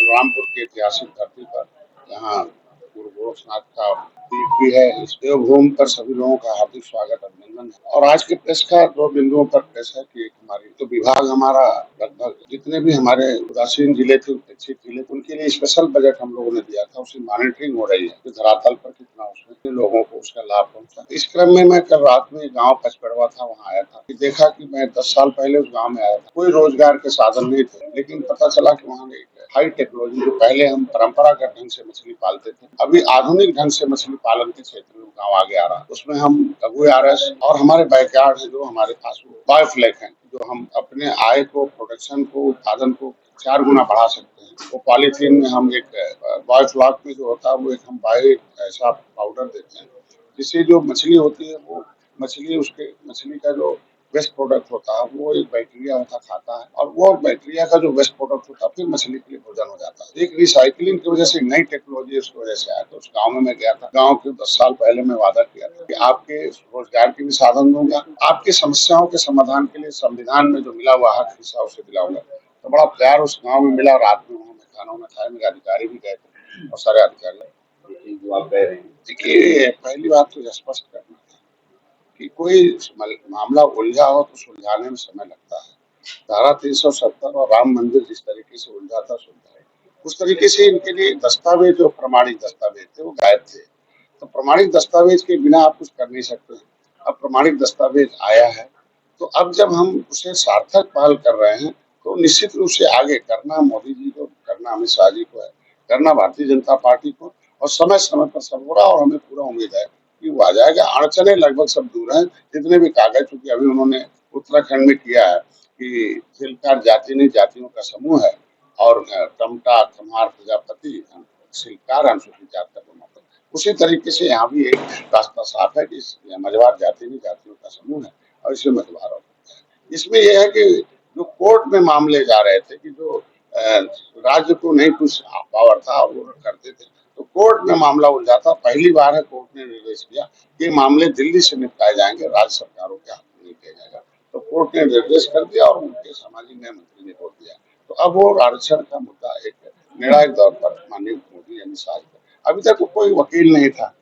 बलरामपुर की ऐतिहासिक धरती पर यहाँ गुरु गोरक्षनाथ का पीठ भी है। इस देवभूमि पर सभी लोगों का हार्दिक स्वागत अभिनंदन है। और आज के प्रेस का दो बिंदुओं पर प्रेस है कि एक हमारी तो विभाग हमारा लगभग जितने भी हमारे उदासीन जिले थे, उपेक्षित जिले, उनके लिए स्पेशल बजट हम लोगों ने दिया था। उसकी मॉनिटरिंग हो रही है कि धरातल पर कितना उसमें लोगों को उसका लाभ पहुंचा। इस क्रम में मैं कल रात में गाँव पचपड़वा था, वहाँ आया था, देखा कि मैं 10 साल पहले उस गाँव में आया था, कोई रोजगार के साधन नहीं थे, लेकिन पता चला कि वहाँ हाई टेक्नोलॉजी, जो पहले हम परंपरागत ढंग से मछली पालते थे, अभी आधुनिक ढंग से मछली पालन के क्षेत्र में गाँव आगे आ रहा है। उसमें हम WRS और हमारे बैकयार्ड है, जो हमारे पास बायोफ्लैक है, जो हम अपने आय को, प्रोडक्शन को, उत्पादन को 4 गुना बढ़ा सकते हैं। वो पॉलीथीन में हम एक बायोफ्लॉक में जो होता है वो एक हम बायो ऐसा पाउडर देते हैं, जिससे जो मछली होती है वो मछली का जो वेस्ट प्रोडक्ट होता है वो एक बैक्टीरिया होता खाता है, और वो बैक्टीरिया का जो वेस्ट प्रोडक्ट होता है फिर मछली के लिए भोजन हो जाता है। एक रिसाइकलिंग की वजह से, नई टेक्नोलॉजी उसकी वजह से आया। तो उस गाँव में मैं गया था। गाँव के 10 साल पहले मैं वादा किया था कि आपके रोजगार के भी साधन दूंगा, आपकी समस्याओं के समाधान के लिए संविधान में जो मिला हुआ हक हिस्सा उसे दिलाऊंगा। तो बड़ा प्यार उस गाँव में मिला। रात में वहाँ मैं खाना में खाया, मेरे अधिकारी भी गए थे और सारे अधिकारी जो आप गए रहे। देखिए, पहली बात तो स्पष्ट करना कि कोई मामला उलझा हो तो सुलझाने में समय लगता है। धारा 370 और राम मंदिर जिस तरीके से उलझा था सुलझाए, उस तरीके से इनके लिए दस्तावेज, जो प्रमाणिक दस्तावेज थे, वो गायब थे। तो प्रमाणिक दस्तावेज के बिना आप कुछ कर नहीं सकते। अब प्रमाणिक दस्तावेज आया है, तो अब जब हम उसे सार्थक पहल कर रहे हैं, तो निश्चित रूप से आगे करना मोदी जी को, करना अमित शाह जी को है, करना भारतीय जनता पार्टी को, और समय समय पर सब हो रहा। और हमें पूरा उम्मीद है कि वो आ जाएगा। अड़चने लगभग सब दूर हैं, जितने भी कागज, चूंकि अभी उन्होंने उत्तराखंड में किया है कि शिल्पकार जाति नहीं जातियों का समूह है, और टमटा, कम्हार, प्रजापति, शिल्पकार अनुसूचित जाति का प्रमाण पत्र। उसी तरीके से यहाँ भी एक रास्ता साफ है कि मझवार जाति नहीं जातियों का समूह है, और इसमें मझवार होता है। इसमें यह है कि जो कोर्ट में मामले जा रहे थे कि जो राज्य को नहीं कुछ पावर था वो करते थे, तो कोर्ट में मामला उलझा था। पहली बार है कोर्ट ने निर्देश दिया कि मामले दिल्ली से निपटाए जाएंगे, राज्य सरकारों के हाथ में नहीं किया जाएगा। तो कोर्ट ने निर्देश कर दिया और उनके सामाजिक न्याय मंत्री ने बोल दिया। तो अब वो आरक्षण का मुद्दा एक निर्णायक दौर पर माननीय मोदी अमित शाह पर। अभी तक कोई वकील नहीं था,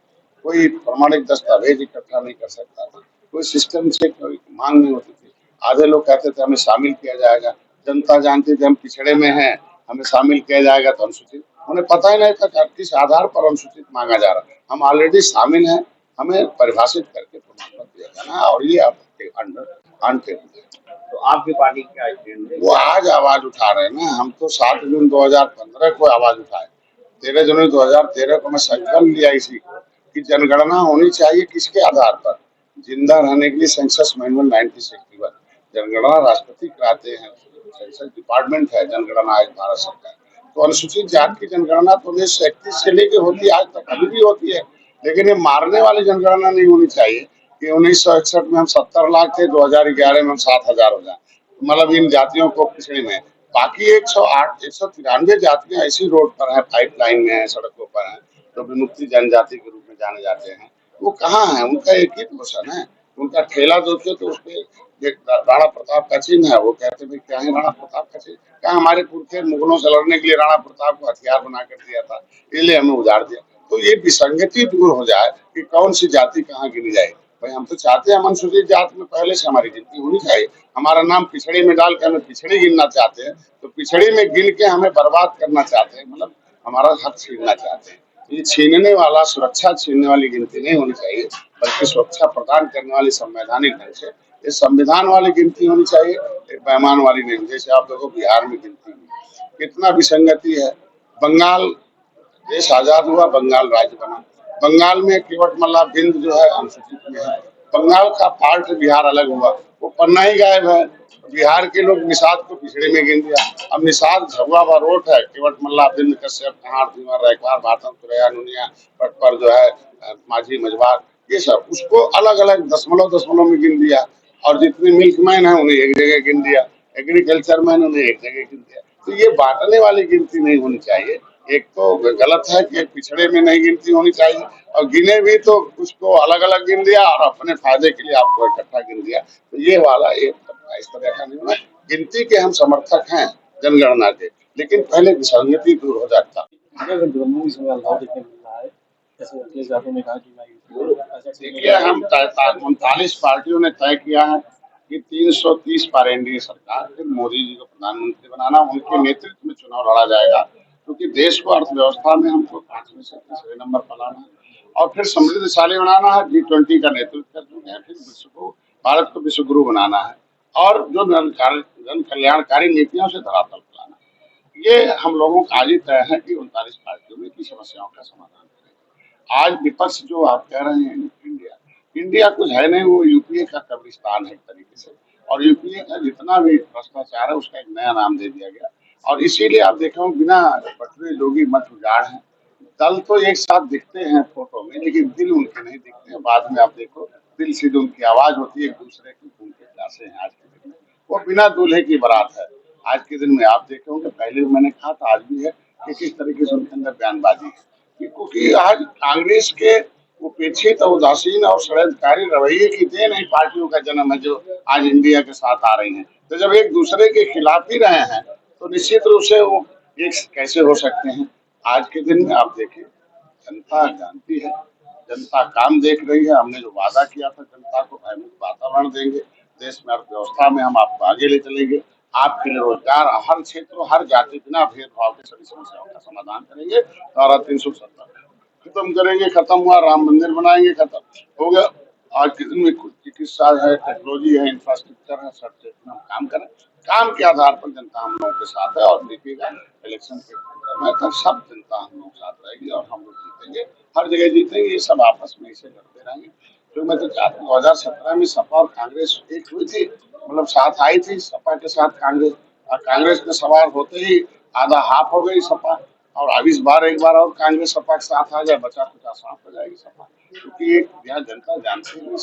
कोई प्रमाणिक दस्तावेज इकट्ठा नहीं कर सकता था, कोई सिस्टम से कोई मांग नहीं होती थी। आधे लोग कहते थे हमें शामिल किया जाएगा, जनता जानती थी हम पिछड़े में हैं, हमें शामिल किया जाएगा तो अनुसूचित। उन्हें पता ही नहीं था किस आधार पर अनुसूचित मांगा जा रहा है। हम ऑलरेडी शामिल हैं, हमें परिभाषित करके प्रमाण पत्र दिया जाना है, और ये आपके अंडर अनटेबल है। तो आपकी पार्टी क्या वो आज आवाज उठा रहे हैं ना। हम तो 7 जून 2015 को आवाज उठाए, 13 जनवरी 2013 को मैं संकल्प लिया इसी को कि जनगणना होनी चाहिए। किसके आधार पर? जिंदा रहने के लिए सेंसस मैनुअल 1961, जनगणना राष्ट्रपति कराते हैं, सेंसस डिपार्टमेंट है जनगणना आज भारत सरकार। तो अनुसूचित जाति की जनगणना तो 1931 से लेके होती है आज तक, अभी भी होती है। लेकिन ये मारने वाली जनगणना नहीं होनी चाहिए कि 1961 में हम 70 लाख थे, 2011 में हम 7,000 हो जाए, मतलब इन जातियों को पिछड़े में। बाकी 108 193 जातियां ऐसी रोड पर है, पाइपलाइन में है, सड़कों पर है, जो विमुक्ति जनजाति के रूप में जाने जाते हैं। वो कहाँ है? उनका एक ही पोषण है। उनका ठेला देखिए तो उसपे राणा प्रताप का चिन्ह है। वो कहते हैं क्या है राणा प्रताप का चिन्ह? क्या हमारे पुरखे मुगलों से लड़ने के लिए राणा प्रताप को हथियार बना कर दिया था, इसलिए हमें उजाड़ दिया। तो ये विसंगति दूर हो जाए कि कौन सी जाति कहाँ गिनी जाए। भाई हम तो चाहते हैं अनुसूचित जाति में पहले से हमारी गिनती होनी चाहिए। हमारा नाम पिछड़े में डाल के हमें पिछड़े गिनना चाहते हैं, तो पिछड़े में गिन के हमें बर्बाद करना चाहते हैं, मतलब हमारा हक छीनना चाहते हैं। ये छीनने वाला, सुरक्षा छीनने वाली गिनती नहीं होनी चाहिए, बल्कि सुरक्षा प्रदान करने वाली संवैधानिक ढंग से ये संविधान वाली गिनती होनी चाहिए, पैमान वाली नहीं। जैसे आप देखो बिहार में गिनती हुई कितना विसंगति है। बंगाल देश आजाद हुआ, बंगाल राज्य बना, बंगाल में केवट मल्ला बिंद जो है अनुसूचित में है। बंगाल का पार्ट बिहार अलग हुआ, वो पन्ना ही गायब है। बिहार के लोग निषाद को पिछड़े में गिन दिया। अब निषाद झगुआ बारोट है, केवट मल्ला बिंद कश्यप कहार धीवर रैकवार भातम तुरैया नुनिया पटपर जो है माझी मझवार, ये सब उसको अलग अलग दशमलव दशमलव में गिन दिया। और जितने मिल्कमैन है उन्हें एक जगह गिन दिया, एग्रीकल्चर मैन उन्हें एक जगह गिन दिया। तो ये बांटने वाली गिनती नहीं होनी चाहिए। एक तो गलत है कि पिछड़े में नहीं गिनती होनी चाहिए, और गिने भी तो कुछ को अलग अलग गिन दिया और अपने फायदे के लिए आपको इकट्ठा गिन दिया। तो ये वाला एक इस तरह का नहीं होना। गिनती के हम समर्थक हैं जनगणना के, लेकिन पहले विसंगति दूर हो जाता। अगर गठबंधन इस समय अलगाव देखने को मिल रहा है, जैसे अखिलेश यादव ने कहा कि मैं देखिए, हम 39 पार्टियों ने तय किया है कि 330 पार एनडीए सरकार, फिर मोदी जी को प्रधानमंत्री बनाना, उनके नेतृत्व में चुनाव लड़ा जाएगा, क्योंकि देश को अर्थव्यवस्था में हमको 5वें से तीसरे नंबर पर लाना है और फिर समृद्धशाली बनाना है। G20 का नेतृत्व कर चुके हैं, फिर विश्व को, भारत को विश्व गुरु बनाना है और जो जन कल्याणकारी नीतियों से धरातल पर लाना है। ये हम लोगों का आज ही तय है कि 39 पार्टियों में की समस्याओं का समाधान करें। आज विपक्ष जो आप कह रहे हैं, इंडिया इंडिया कुछ है नहीं, वो यूपीए का कब्रिस्तान है एक तरीके से। और यूपीए का जितना भी भ्रष्टाचार है उसका एक नया नाम दे दिया गया। और इसीलिए आप देखो, बिना बटुए जोगी मत उजाड़ है। दल तो एक साथ दिखते हैं फोटो में, लेकिन दिल उनके नहीं दिखते हैं। बाद में आप देखो, दिल से जो उनकी आवाज होती है, एक दूसरे की खून के प्यासे हैं आज के दिन में। वो बिना दूल्हे की बारात है आज के दिन में। आप देखे पहले भी मैंने कहा था, आज भी है कि किस तरीके से उनके अंदर बयानबाजी है, क्योंकि आज कांग्रेस के उपेक्षित और उदासीन और षड्यंत्रकारी रवैये की देन इन पार्टियों का जन्म है जो आज इंडिया के साथ आ रही हैं। तो जब एक दूसरे के खिलाफ ही रहे हैं तो निश्चित रूप से वो एक कैसे हो सकते हैं। आज के दिन में आप देखें, जनता जानती है, जनता काम देख रही है। हमने जो वादा किया था जनता को, भयमुक्त वातावरण देंगे, देश में अर्थव्यवस्था में हम आपको आगे ले चलेंगे, आपके लिए रोजगार हर क्षेत्र हर जाति बिना भेदभाव के सभी समस्याओं का समाधान करेंगे। धारा 370 खत्म करेंगे, खत्म हुआ, राम मंदिर बनाएंगे, खत्म हो गया। आज के दिन में कुछ चिकित्सा है, टेक्नोलॉजी है, इंफ्रास्ट्रक्चर है, सब क्षेत्र में हम काम करें। काम के आधार पर जनता हम लोगों के साथ है। और देखिएगा, इलेक्शन के समय तक सब जनता हम लोग साथ रहेगी और हम लोग जीतेंगे, हर जगह जीतेंगे। ये सब आपस में ऐसे करते रहेंगे। तो मैं तो चाहता हूँ 2017 में सपा और कांग्रेस एक हुई थी, मतलब साथ आई थी सपा के साथ कांग्रेस, और कांग्रेस में सवार होते ही आधा हाफ हो गई सपा। और अब इस बार एक बार और कांग्रेस सपा के साथ आ जाए, बचा कुचा साफ हो जाएगी सपा, क्योंकि एक यहाँ जनता जानती है